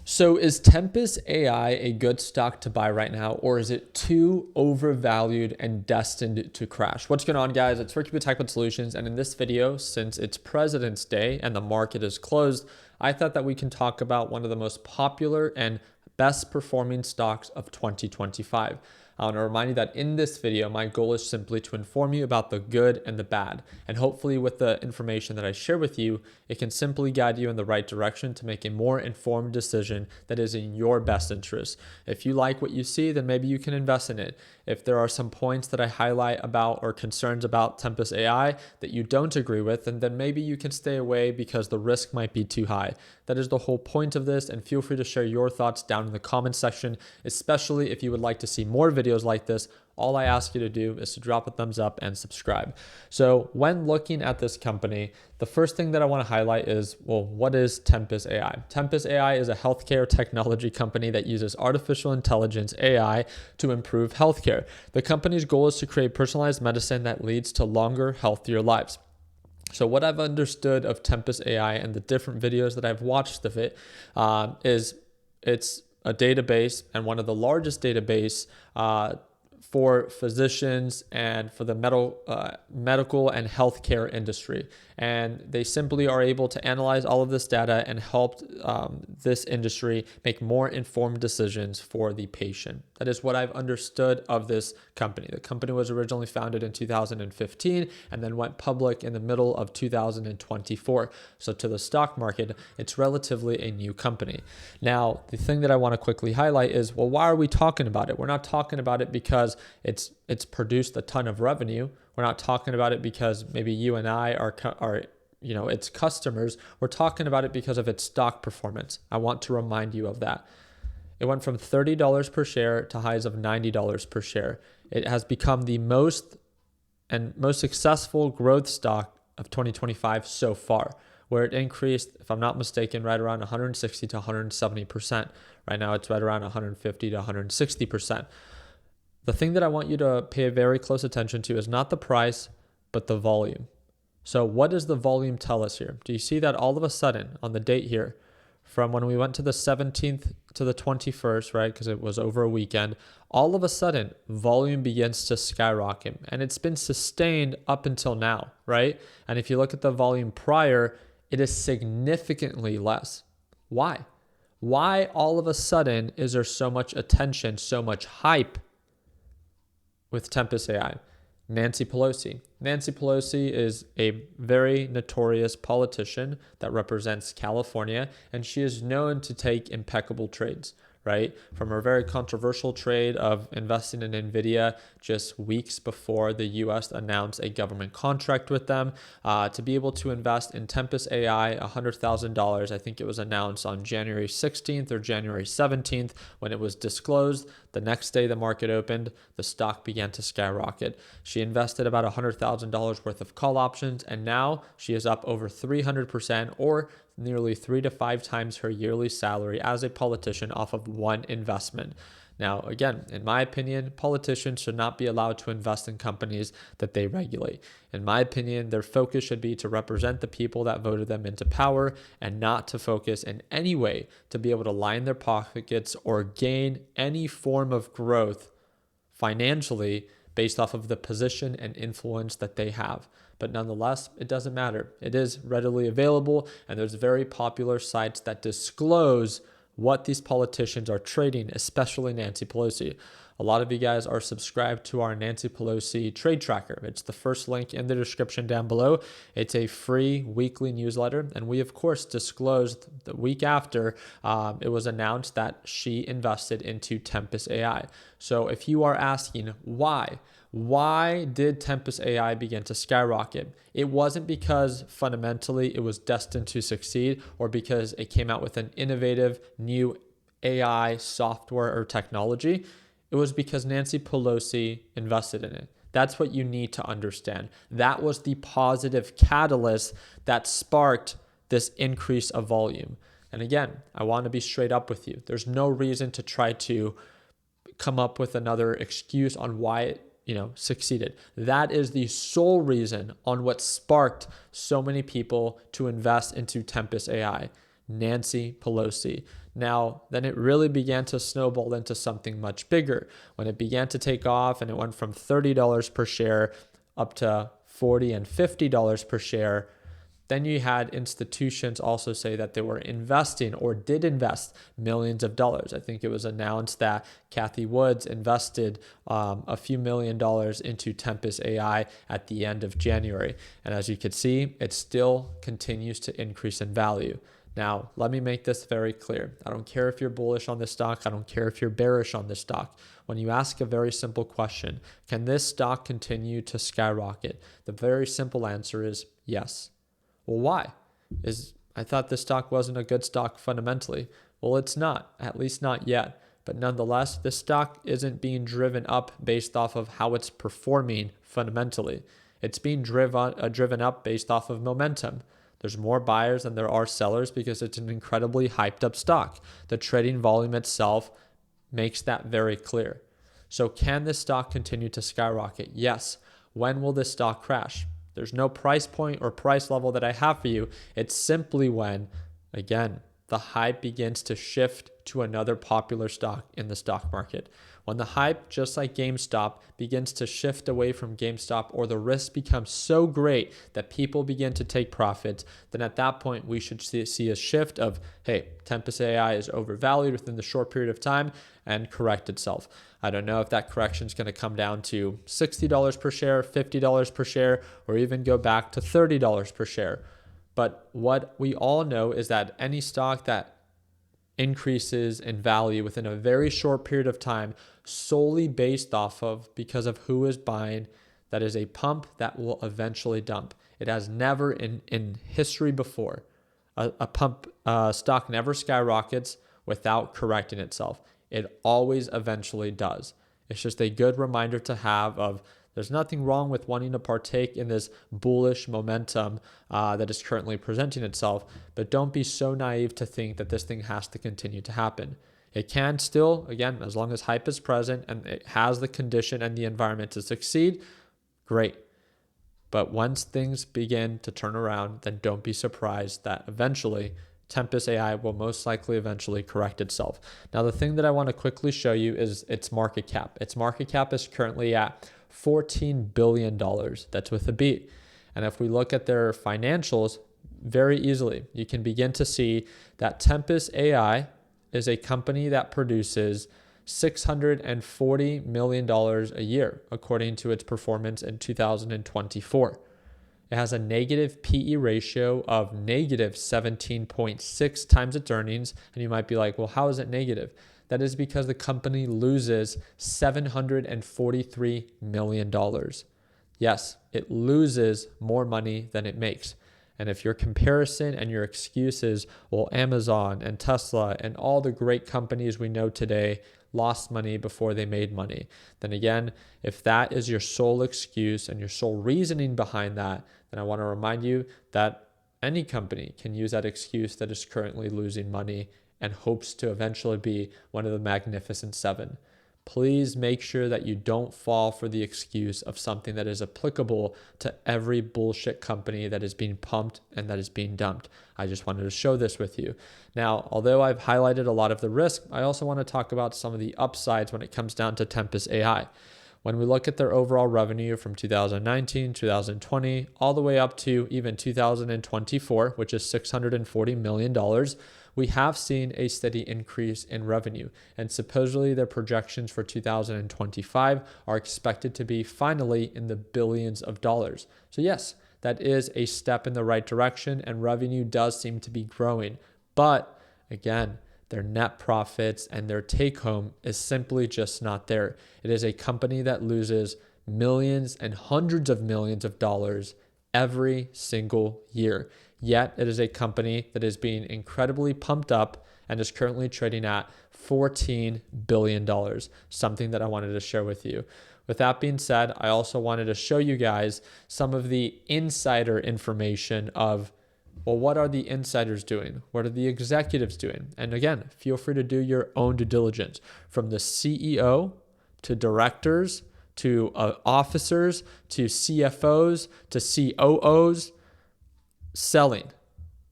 So is Tempus AI a good stock to buy right now, or is it too overvalued and destined to crash? What's going on, guys? It's Ricky with Tech Solutions, and in this video, since it's President's Day and the market is closed, I thought that we can talk about one of the most popular and best performing stocks of 2025. I want to remind you that in this video, my goal is simply to inform you about the good and the bad. And hopefully with the information that I share with you, it can simply guide you in the right direction to make a more informed decision that is in your best interest. If you like what you see, then maybe you can invest in it. If there are some points that I highlight about or concerns about Tempus AI that you don't agree with, and then maybe you can stay away because the risk might be too high. That is the whole point of this, and feel free to share your thoughts down in the comment section, especially if you would like to see more videos like this. All I ask you to do is to drop a thumbs up and subscribe. So when looking at this company, the first thing that I want to highlight is, well, what is Tempus AI? Tempus AI is a healthcare technology company that uses artificial intelligence AI to improve healthcare. The company's goal is to create personalized medicine that leads to longer, healthier lives. So what I've understood of Tempus AI and the different videos that I've watched of it is it's a database, and one of the largest database for physicians and for the medical and healthcare industry. And they simply are able to analyze all of this data and help this industry make more informed decisions for the patient. That is what I've understood of this company. The company was originally founded in 2015 and then went public in the middle of 2024. So to the stock market, it's relatively a new company. Now, the thing that I want to quickly highlight is, well, why are we talking about it? We're not talking about it because it's produced a ton of revenue. We're not talking about it because maybe you and I are its customers. We're talking about it because of its stock performance. I want to remind you of that. It went from $30 per share to highs of $90 per share. It has become the most successful growth stock of 2025 so far, where it increased, if I'm not mistaken, right around 160 to 170%. Right now it's right around 150 to 160%. The thing that I want you to pay very close attention to is not the price, but the volume. So what does the volume tell us here? Do you see that all of a sudden on the date here, from when we went to the 17th to the 21st, right? Because it was over a weekend, all of a sudden volume begins to skyrocket, and it's been sustained up until now, right? And if you look at the volume prior, it is significantly less. Why? Why all of a sudden is there so much attention, so much hype with Tempus AI? Nancy Pelosi. Nancy Pelosi is a very notorious politician that represents California, and she is known to take impeccable trades, right? From her very controversial trade of investing in NVIDIA just weeks before the US announced a government contract with them, to be able to invest in Tempus AI $100,000. I think it was announced on January 16th or January 17th when it was disclosed. The next day the market opened, the stock began to skyrocket. She invested about $100,000 worth of call options, and now she is up over 300%, or nearly 3 to 5 times her yearly salary as a politician off of one investment. Now, again, in my opinion, politicians should not be allowed to invest in companies that they regulate. In my opinion, their focus should be to represent the people that voted them into power, and not to focus in any way to be able to line their pockets or gain any form of growth financially based off of the position and influence that they have. But nonetheless, it doesn't matter. It is readily available, and there's very popular sites that disclose what these politicians are trading, especially Nancy Pelosi. A lot of you guys are subscribed to our Nancy Pelosi trade tracker. It's the first link in the description down below. It's a free weekly newsletter, and we of course disclosed the week after it was announced that she invested into Tempus AI. So if you are asking why did Tempus AI begin to skyrocket? It wasn't because fundamentally it was destined to succeed, or because it came out with an innovative new AI software or technology. It was because Nancy Pelosi invested in it. That's what you need to understand. That was the positive catalyst that sparked this increase of volume. And again, I want to be straight up with you. There's no reason to try to come up with another excuse on why it succeeded. That is the sole reason on what sparked so many people to invest into Tempus AI. Nancy Pelosi. Now, then it really began to snowball into something much bigger. When it began to take off and it went from $30 per share up to $40 and $50 per share, then you had institutions also say that they were investing or did invest millions of dollars. I think it was announced that Cathie Woods invested a few $1,000,000 into Tempus AI at the end of January. And as you can see, it still continues to increase in value. Now, let me make this very clear. I don't care if you're bullish on this stock. I don't care if you're bearish on this stock. When you ask a very simple question, can this stock continue to skyrocket? The very simple answer is yes. Well, why? I thought this stock wasn't a good stock fundamentally. Well, it's not, at least not yet. But nonetheless, this stock isn't being driven up based off of how it's performing fundamentally. It's being driven up based off of momentum. There's more buyers than there are sellers because it's an incredibly hyped up stock. The trading volume itself makes that very clear. So can this stock continue to skyrocket? Yes. When will this stock crash? There's no price point or price level that I have for you. It's simply when, again, the hype begins to shift to another popular stock in the stock market. When the hype, just like GameStop, begins to shift away from GameStop or the risk becomes so great that people begin to take profits, then at that point we should see a shift of, hey, Tempus AI is overvalued within the short period of time and correct itself. I don't know if that correction is going to come down to $60 per share, $50 per share, or even go back to $30 per share. But what we all know is that any stock that increases in value within a very short period of time solely based off of because of who is buying, that is a pump that will eventually dump. It has never in history before. A pump stock never skyrockets without correcting itself. It always eventually does. It's just a good reminder to have of there's nothing wrong with wanting to partake in this bullish momentum that is currently presenting itself, but don't be so naive to think that this thing has to continue to happen. It can still, again, as long as hype is present and it has the condition and the environment to succeed, great. But once things begin to turn around, then don't be surprised that eventually Tempus AI will most likely eventually correct itself. Now, the thing that I want to quickly show you is its market cap. Its market cap is currently at $14 billion. That's with a B. And if we look at their financials, very easily, you can begin to see that Tempus AI is a company that produces $640 million a year, according to its performance in 2024. It has a negative PE ratio of negative 17.6 times its earnings. And you might be like, well, how is it negative? That is because the company loses $743 million. Yes, it loses more money than it makes. And if your comparison and your excuses, well, Amazon and Tesla and all the great companies we know today lost money before they made money, then again, if that is your sole excuse and your sole reasoning behind that, then I want to remind you that any company can use that excuse that is currently losing money and hopes to eventually be one of the Magnificent Seven. Please make sure that you don't fall for the excuse of something that is applicable to every bullshit company that is being pumped and that is being dumped. I just wanted to show this with you. Now, although I've highlighted a lot of the risk, I also want to talk about some of the upsides when it comes down to Tempus AI. When we look at their overall revenue from 2019, 2020, all the way up to even 2024, which is $640 million, we have seen a steady increase in revenue. And supposedly their projections for 2025 are expected to be finally in the billions of dollars. So yes, that is a step in the right direction and revenue does seem to be growing. But again, their net profits and their take home is simply just not there. It is a company that loses millions and hundreds of millions of dollars every single year. Yet it is a company that is being incredibly pumped up and is currently trading at $14 billion, something that I wanted to share with you. With that being said, I also wanted to show you guys some of the insider information of, well, what are the insiders doing? What are the executives doing? And again, feel free to do your own due diligence, from the CEO to directors to officers to CFOs to COOs selling.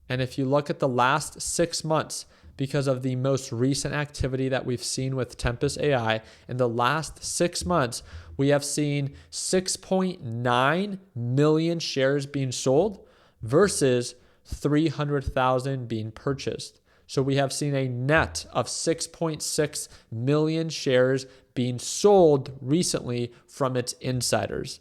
And if you look at the last 6 months, because of the most recent activity that we've seen with Tempus AI. In the last 6 months, we have seen 6.9 million shares being sold versus 300,000 being purchased. So we have seen a net of 6.6 million shares being sold recently from its insiders.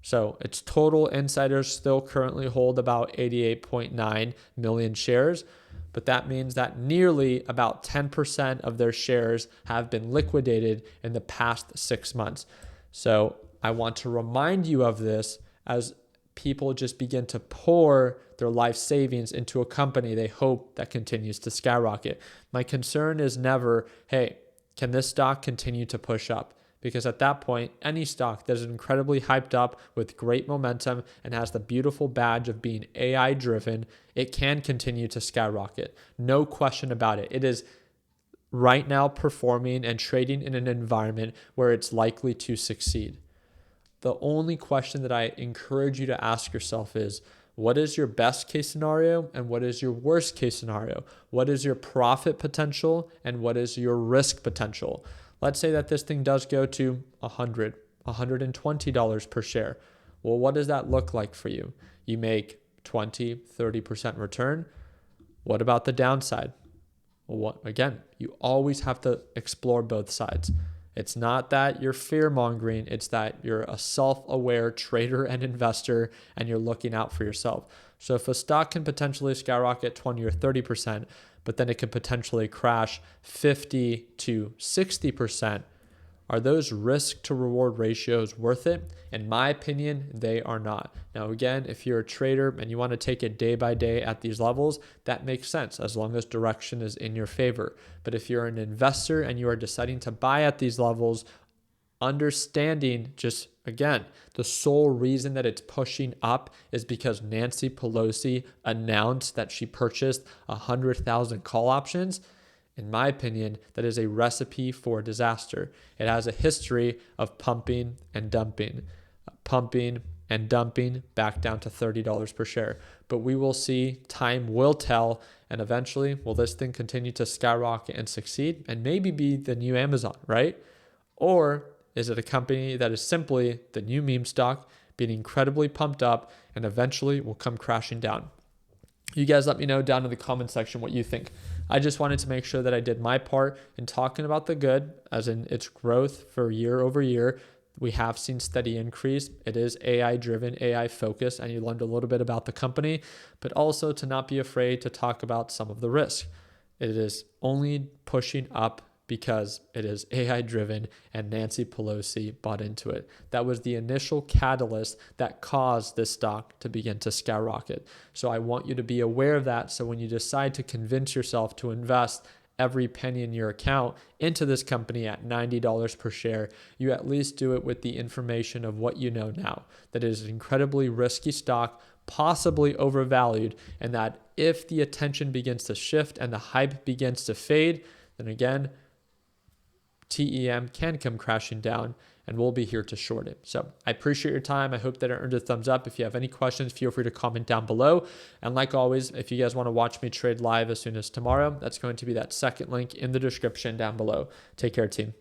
So its total insiders still currently hold about 88.9 million shares, but that means that nearly about 10% of their shares have been liquidated in the past 6 months. So I want to remind you of this as people just begin to pour their life savings into a company they hope that continues to skyrocket. My concern is never, hey, can this stock continue to push up? Because at that point, any stock that is incredibly hyped up with great momentum and has the beautiful badge of being AI driven, it can continue to skyrocket. No question about it. It is right now performing and trading in an environment where it's likely to succeed. The only question that I encourage you to ask yourself is, what is your best case scenario and what is your worst case scenario? What is your profit potential and what is your risk potential? Let's say that this thing does go to $100, $120 per share. Well, what does that look like for you? You make 20, 30% return. What about the downside? Well, again, you always have to explore both sides. It's not that you're fear-mongering, it's that you're a self-aware trader and investor and you're looking out for yourself. So if a stock can potentially skyrocket 20 or 30%, but then it could potentially crash 50 to 60%, are those risk to reward ratios worth it? In my opinion, they are not. Now, again, if you're a trader and you want to take it day by day at these levels, that makes sense as long as direction is in your favor. But if you're an investor and you are deciding to buy at these levels, understanding just, again, the sole reason that it's pushing up is because Nancy Pelosi announced that she purchased 100,000 call options. In my opinion, that is a recipe for disaster. It has a history of pumping and dumping back down to $30 per share. But we will see, time will tell, and eventually, will this thing continue to skyrocket and succeed and maybe be the new Amazon, right? Or is it a company that is simply the new meme stock, being incredibly pumped up and eventually will come crashing down? You guys let me know down in the comment section what you think. I just wanted to make sure that I did my part in talking about the good, as in its growth for year over year. We have seen steady increase. It is AI driven, AI focused, and you learned a little bit about the company, but also to not be afraid to talk about some of the risk. It is only pushing up because it is AI driven and Nancy Pelosi bought into it. That was the initial catalyst that caused this stock to begin to skyrocket. So I want you to be aware of that. So when you decide to convince yourself to invest every penny in your account into this company at $90 per share, you at least do it with the information of what you know now, that it is an incredibly risky stock, possibly overvalued, and that if the attention begins to shift and the hype begins to fade, then again, TEM can come crashing down and we'll be here to short it. So I appreciate your time. I hope that it earned a thumbs up. If you have any questions, feel free to comment down below. And like always, if you guys want to watch me trade live as soon as tomorrow, that's going to be that second link in the description down below. Take care, team.